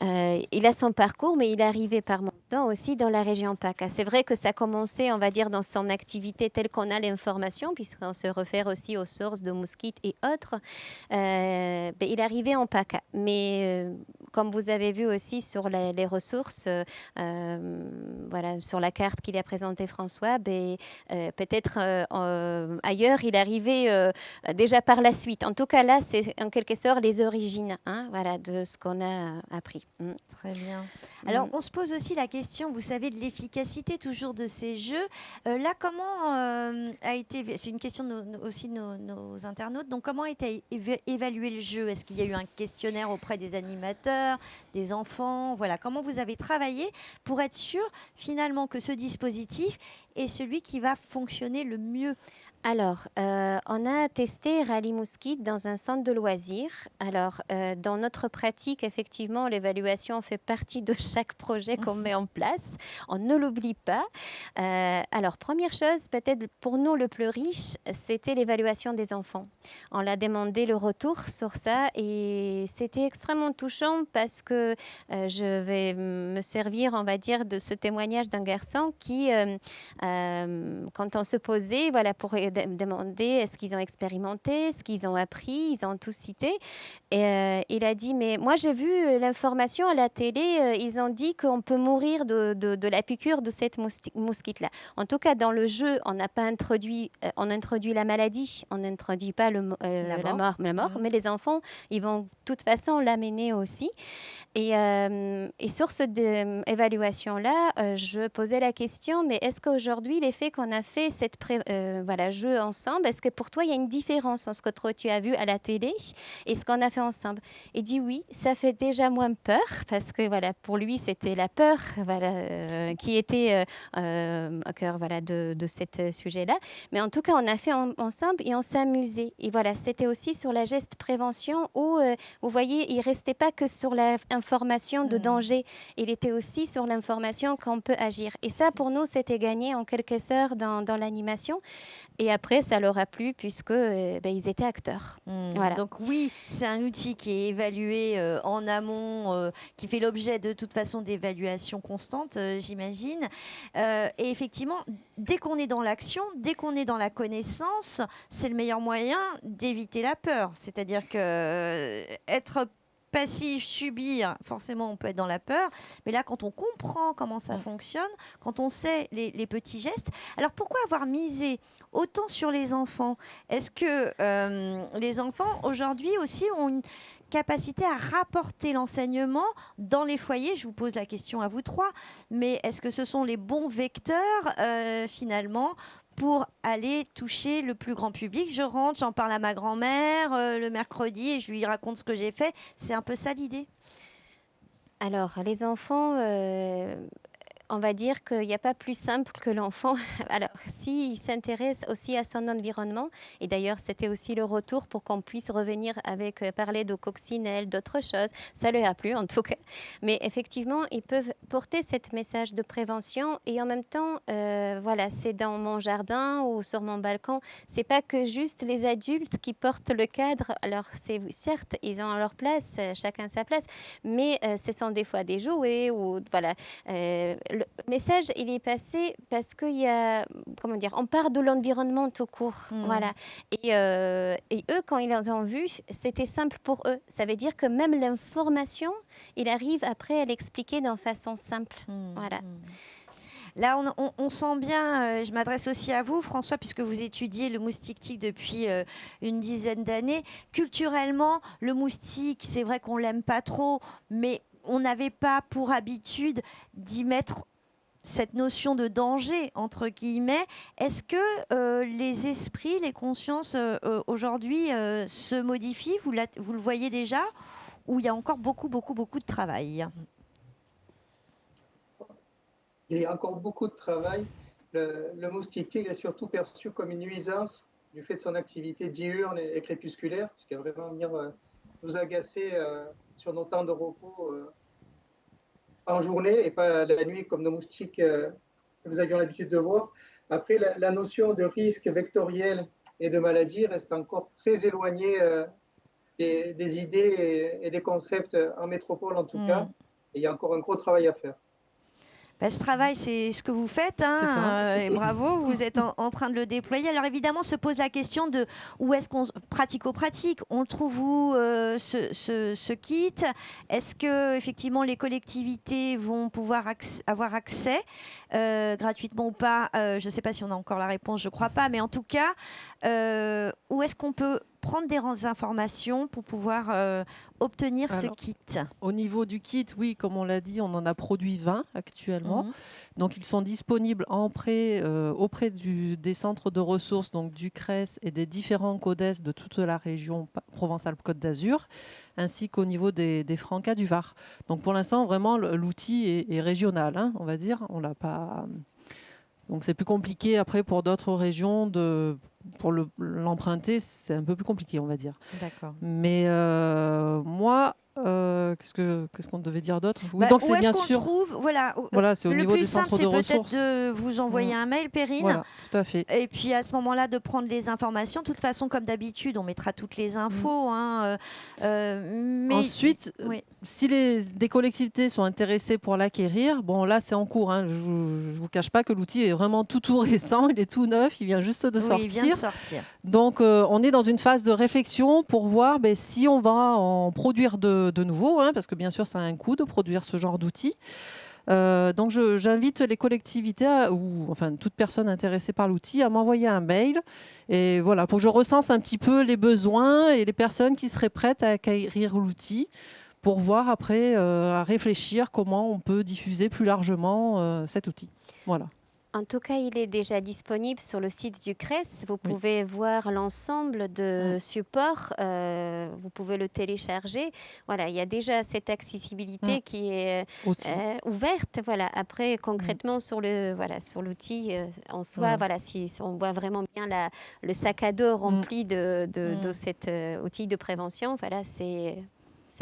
il a son parcours, mais il est arrivé par montant aussi dans la région PACA. C'est vrai que ça a commencé, on va dire, dans son activité telle qu'on a l'information, puisqu'on se réfère aussi aux sources de Mousquite et autres. Il est arrivé en PACA. Mais comme vous avez vu aussi sur les ressources, voilà, sur la carte qu'il a présentée François, peut-être ailleurs, il est arrivé déjà par la suite. En tout cas, là, c'est en quelque sorte les origines, voilà, de ce qu'on a appris. Très bien. Alors, on se pose aussi la question, vous savez, de l'efficacité toujours de ces jeux. Là, comment a été... C'est une question aussi de nos internautes. Donc, comment a été évalué le jeu? Est-ce qu'il y a eu un questionnaire auprès des animateurs, des enfants? Voilà, comment vous avez travaillé pour être sûr, finalement, que ce dispositif est celui qui va fonctionner le mieux? Alors, on a testé Rallye Mousquite dans un centre de loisirs. Alors, dans notre pratique, effectivement, l'évaluation fait partie de chaque projet qu'on met en place. On ne l'oublie pas. Alors, première chose, peut-être pour nous le plus riche, c'était l'évaluation des enfants. On l'a demandé le retour sur ça et c'était extrêmement touchant parce que je vais me servir, on va dire, de ce témoignage d'un garçon qui, quand on se posait, voilà, pour demander est-ce qu'ils ont expérimenté, ce qu'ils ont appris, ils ont tout cité. Et il a dit, mais moi j'ai vu l'information à la télé, ils ont dit qu'on peut mourir de la piqûre de cette mousquite-là. En tout cas, dans le jeu, on n'a pas introduit, on introduit la maladie, on n'introduit pas la mort, mais les enfants, ils vont de toute façon l'amener aussi. Et sur cette évaluation-là, je posais la question, mais est-ce qu'aujourd'hui, l'effet qu'on a fait cette jeu ensemble, est-ce que pour toi, il y a une différence entre ce que toi, tu as vu à la télé et ce qu'on a fait ensemble? Il dit oui, ça fait déjà moins peur, parce que voilà, pour lui, c'était la peur qui était au cœur de ce sujet-là. Mais en tout cas, on a fait ensemble et on s'est amusé. Et voilà, c'était aussi sur la geste prévention où, vous voyez, il ne restait pas que sur l'information de danger, il était aussi sur l'information qu'on peut agir. Et ça, pour nous, c'était gagné en quelques heures dans l'animation. Et Et après, ça leur a plu puisque ils étaient acteurs. Voilà. Donc oui, c'est un outil qui est évalué en amont, qui fait l'objet de toute façon d'évaluation constante, j'imagine. Et effectivement, dès qu'on est dans l'action, dès qu'on est dans la connaissance, c'est le meilleur moyen d'éviter la peur. C'est-à-dire que être passif, subir, forcément on peut être dans la peur, mais là quand on comprend comment ça fonctionne, quand on sait les petits gestes, alors pourquoi avoir misé autant sur les enfants? Est-ce que les enfants aujourd'hui aussi ont une capacité à rapporter l'enseignement dans les foyers? Je vous pose la question à vous trois, mais est-ce que ce sont les bons vecteurs finalement pour aller toucher le plus grand public? Je rentre, j'en parle à ma grand-mère le mercredi et je lui raconte ce que j'ai fait. C'est un peu ça l'idée? Alors, les enfants, on va dire qu'il n'y a pas plus simple que l'enfant. Alors, s'il s'intéresse aussi à son environnement, et d'ailleurs, c'était aussi le retour pour qu'on puisse revenir avec parler de coccinelle, d'autres choses. Ça leur a plu, en tout cas. Mais effectivement, ils peuvent porter ce message de prévention et en même temps, voilà, c'est dans mon jardin ou sur mon balcon. C'est pas que juste les adultes qui portent le cadre. Alors, c'est certes, ils ont leur place, chacun sa place, mais ce sont des fois des jouets ou voilà. Le message, il est passé parce qu'il y a, comment dire, on part de l'environnement tout court, voilà. Et eux, quand ils les ont vus, c'était simple pour eux. Ça veut dire que même l'information, il arrive après à l'expliquer d'une façon simple, voilà. Là, on sent bien, je m'adresse aussi à vous, François, puisque vous étudiez le moustique tigre depuis une dizaine d'années. Culturellement, le moustique, c'est vrai qu'on l'aime pas trop, mais on n'avait pas pour habitude d'y mettre cette notion de danger, entre guillemets. Est-ce que les esprits, les consciences aujourd'hui se modifient? Vous le voyez déjà? Ou il y a encore beaucoup de travail? Il y a encore beaucoup de travail. Le moustique tigre est surtout perçu comme une nuisance du fait de son activité diurne et crépusculaire, puisqu'il va vraiment venir nous agacer sur nos temps de repos en journée et pas la nuit comme nos moustiques que nous avions l'habitude de voir. Après, la notion de risque vectoriel et de maladie reste encore très éloignée des idées et des concepts en métropole en tout cas. Et il y a encore un gros travail à faire. Ce travail, c'est ce que vous faites, hein, et bravo, vous êtes en train de le déployer. Alors évidemment, se pose la question de où est-ce qu'on pratico-pratique. On le trouve où ce kit? Est-ce que effectivement les collectivités vont pouvoir avoir accès gratuitement ou pas? Je ne sais pas si on a encore la réponse, je ne crois pas, mais en tout cas, où est-ce qu'on peut prendre des informations pour pouvoir obtenir ce kit? Au niveau du kit, oui, comme on l'a dit, on en a produit 20 actuellement. Donc, ils sont disponibles en prêt auprès des centres de ressources, donc du CRES et des différents CODES de toute la région Provence-Alpes-Côte d'Azur, ainsi qu'au niveau des Francas du Var. Donc, pour l'instant, vraiment, l'outil est régional, hein, on va dire. On l'a pas... Donc, c'est plus compliqué après pour d'autres régions pour l'emprunter, c'est un peu plus compliqué, on va dire. D'accord. Mais moi, qu'est-ce qu'on devait dire d'autre? Oui, donc c'est bien sûr. Voilà, c'est au niveau des centres de ressources. Le plus simple, c'est peut-être de vous envoyer un mail, Perrine. Voilà, tout à fait. Et puis à ce moment-là, de prendre les informations. De toute façon, comme d'habitude, on mettra toutes les infos. Mais ensuite, si des collectivités sont intéressées pour l'acquérir, bon là c'est en cours. Hein. Je ne vous cache pas que l'outil est vraiment tout récent, il est tout neuf, il vient juste de sortir. Il vient de sortir. Donc on est dans une phase de réflexion pour voir si on va en produire de nouveau, hein, parce que bien sûr ça a un coût de produire ce genre d'outils. Donc j'invite les collectivités ou enfin toute personne intéressée par l'outil à m'envoyer un mail et voilà pour que je recense un petit peu les besoins et les personnes qui seraient prêtes à acquérir l'outil pour voir après à réfléchir comment on peut diffuser plus largement cet outil. Voilà. En tout cas, il est déjà disponible sur le site du CRES. Vous pouvez voir l'ensemble de supports. Vous pouvez le télécharger. Voilà, il y a déjà cette accessibilité qui est ouverte. Voilà. Après, concrètement, sur l'outil en soi, si on voit vraiment bien le sac à dos rempli de cet outil de prévention, voilà, c'est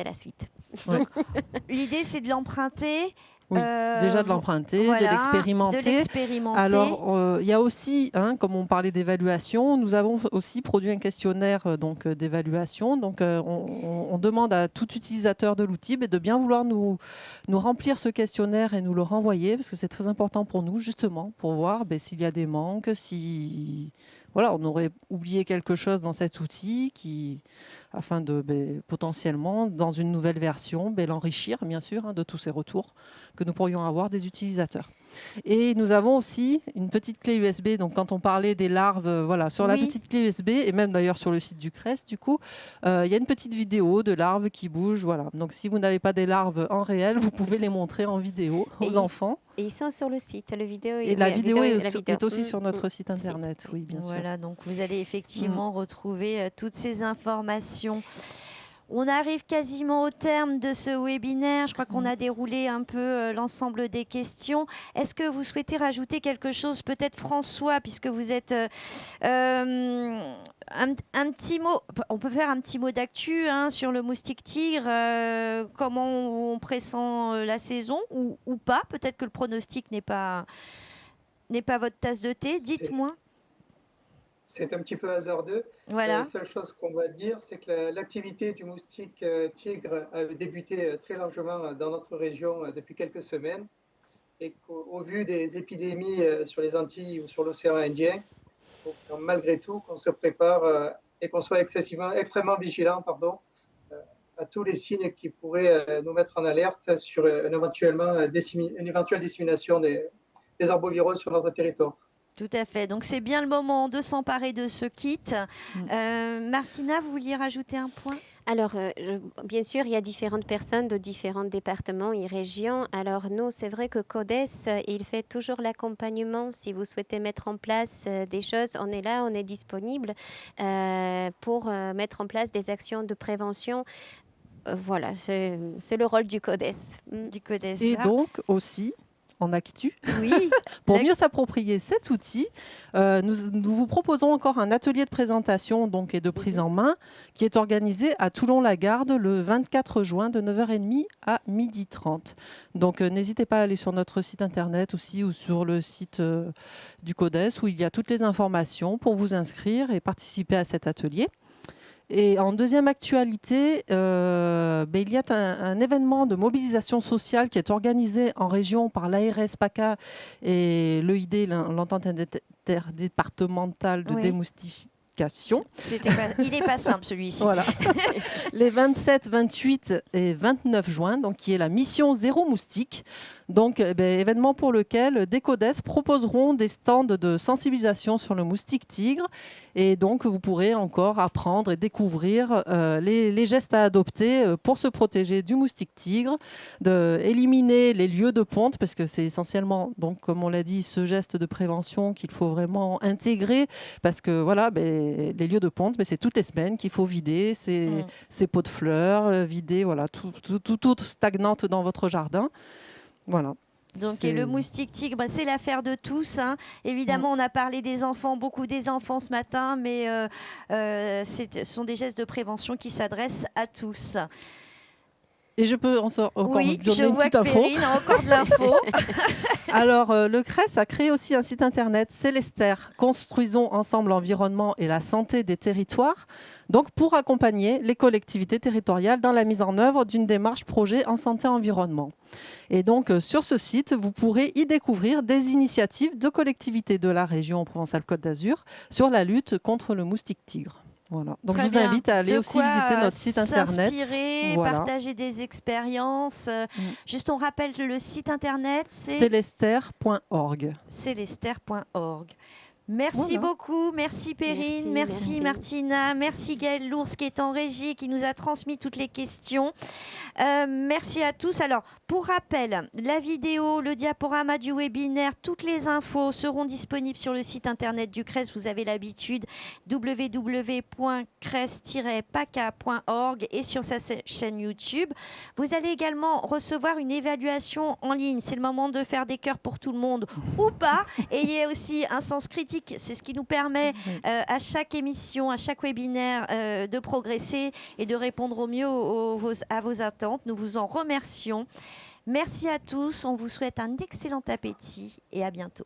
la suite. L'idée, c'est de l'emprunter Oui, déjà de l'emprunter, voilà, de l'expérimenter. Alors, il y a aussi, comme on parlait d'évaluation, nous avons aussi produit un questionnaire d'évaluation. Donc, on demande à tout utilisateur de l'outil de bien vouloir nous remplir ce questionnaire et nous le renvoyer, parce que c'est très important pour nous, justement, pour voir s'il y a des manques, si on aurait oublié quelque chose dans cet outil, afin de potentiellement, dans une nouvelle version, l'enrichir, bien sûr, de tous ces retours que nous pourrions avoir des utilisateurs. Et nous avons aussi une petite clé USB. Donc, quand on parlait des larves, sur la petite clé USB, et même d'ailleurs sur le site du CRES, du coup, il y a une petite vidéo de larves qui bougent. Voilà. Donc, si vous n'avez pas des larves en réel, vous pouvez les montrer en vidéo aux enfants. Et ils sont sur le site. La vidéo est aussi sur notre site internet. Oui, bien sûr. Voilà, donc vous allez effectivement retrouver toutes ces informations. On arrive quasiment au terme de ce webinaire. Je crois qu'on a déroulé un peu l'ensemble des questions. Est-ce que vous souhaitez rajouter quelque chose, peut-être François, puisque vous êtes un petit mot. On peut faire un petit mot d'actu sur le moustique tigre. Comment on pressent la saison ou pas? Peut-être que le pronostic n'est pas votre tasse de thé. Dites-moi. C'est un petit peu hasardeux. Voilà. La seule chose qu'on va dire, c'est que l'activité du moustique tigre a débuté très largement dans notre région depuis quelques semaines et qu'au vu des épidémies sur les Antilles ou sur l'océan Indien, donc, malgré tout, qu'on se prépare et qu'on soit extrêmement vigilant à tous les signes qui pourraient nous mettre en alerte sur une éventuelle dissémination des arbovirus sur notre territoire. Tout à fait. Donc, c'est bien le moment de s'emparer de ce kit. Martina, vous vouliez rajouter un point ? Alors, bien sûr, il y a différentes personnes de différents départements et régions. Alors, nous, c'est vrai que CODES, il fait toujours l'accompagnement. Si vous souhaitez mettre en place des choses, on est là, on est disponible pour mettre en place des actions de prévention. Voilà, c'est le rôle du CODES. Et donc, aussi, en actu, oui, pour mieux s'approprier cet outil, nous vous proposons encore un atelier de présentation et de prise en main qui est organisé à Toulon-la-Garde le 24 juin de 9h30 à 12h30. Donc n'hésitez pas à aller sur notre site internet aussi ou sur le site du CODES où il y a toutes les informations pour vous inscrire et participer à cet atelier. Et en deuxième actualité, il y a un événement de mobilisation sociale qui est organisé en région par l'ARS PACA et l'EID, l'entente interdépartementale de démoustification. Il n'est pas simple celui-ci. Voilà. Les 27, 28 et 29 juin, donc, qui est la mission Zéro Moustique. Donc, événement pour lequel des CODES proposeront des stands de sensibilisation sur le moustique tigre. Et donc, vous pourrez encore apprendre et découvrir les gestes à adopter pour se protéger du moustique tigre, d'éliminer les lieux de ponte, parce que c'est essentiellement, donc, comme on l'a dit, ce geste de prévention qu'il faut vraiment intégrer, parce que voilà, les lieux de ponte, c'est toutes les semaines qu'il faut vider ces pots de fleurs, vider voilà, tout stagnante dans votre jardin. Voilà. Donc, et le moustique tigre, c'est l'affaire de tous. Évidemment, on a parlé des enfants, beaucoup des enfants ce matin, mais ce sont des gestes de prévention qui s'adressent à tous. Et je peux encore donner une petite info. Perrine a encore de l'info. Alors, le CRES a créé aussi un site internet, Célestère, construisons ensemble l'environnement et la santé des territoires, donc pour accompagner les collectivités territoriales dans la mise en œuvre d'une démarche projet en santé-environnement. Et donc, sur ce site, vous pourrez y découvrir des initiatives de collectivités de la région Provence-Alpes-Côte d'Azur sur la lutte contre le moustique tigre. Voilà. Donc, je vous invite à aller aussi visiter notre site internet. S'inspirer, partager des expériences. Juste, on rappelle le site internet, c'est célestère.org. Célestère.org. Merci beaucoup, merci Perrine, merci Martina, merci Gaëlle Lours qui est en régie, qui nous a transmis toutes les questions. Merci à tous. Alors, pour rappel, la vidéo, le diaporama du webinaire, toutes les infos seront disponibles sur le site internet du CRES. Vous avez l'habitude, www.cres-paca.org et sur sa chaîne YouTube. Vous allez également recevoir une évaluation en ligne. C'est le moment de faire des cœurs pour tout le monde ou pas. Ayez aussi un sens critique pratique. C'est ce qui nous permet à chaque émission, à chaque webinaire de progresser et de répondre au mieux à vos attentes. Nous vous en remercions. Merci à tous. On vous souhaite un excellent appétit et à bientôt.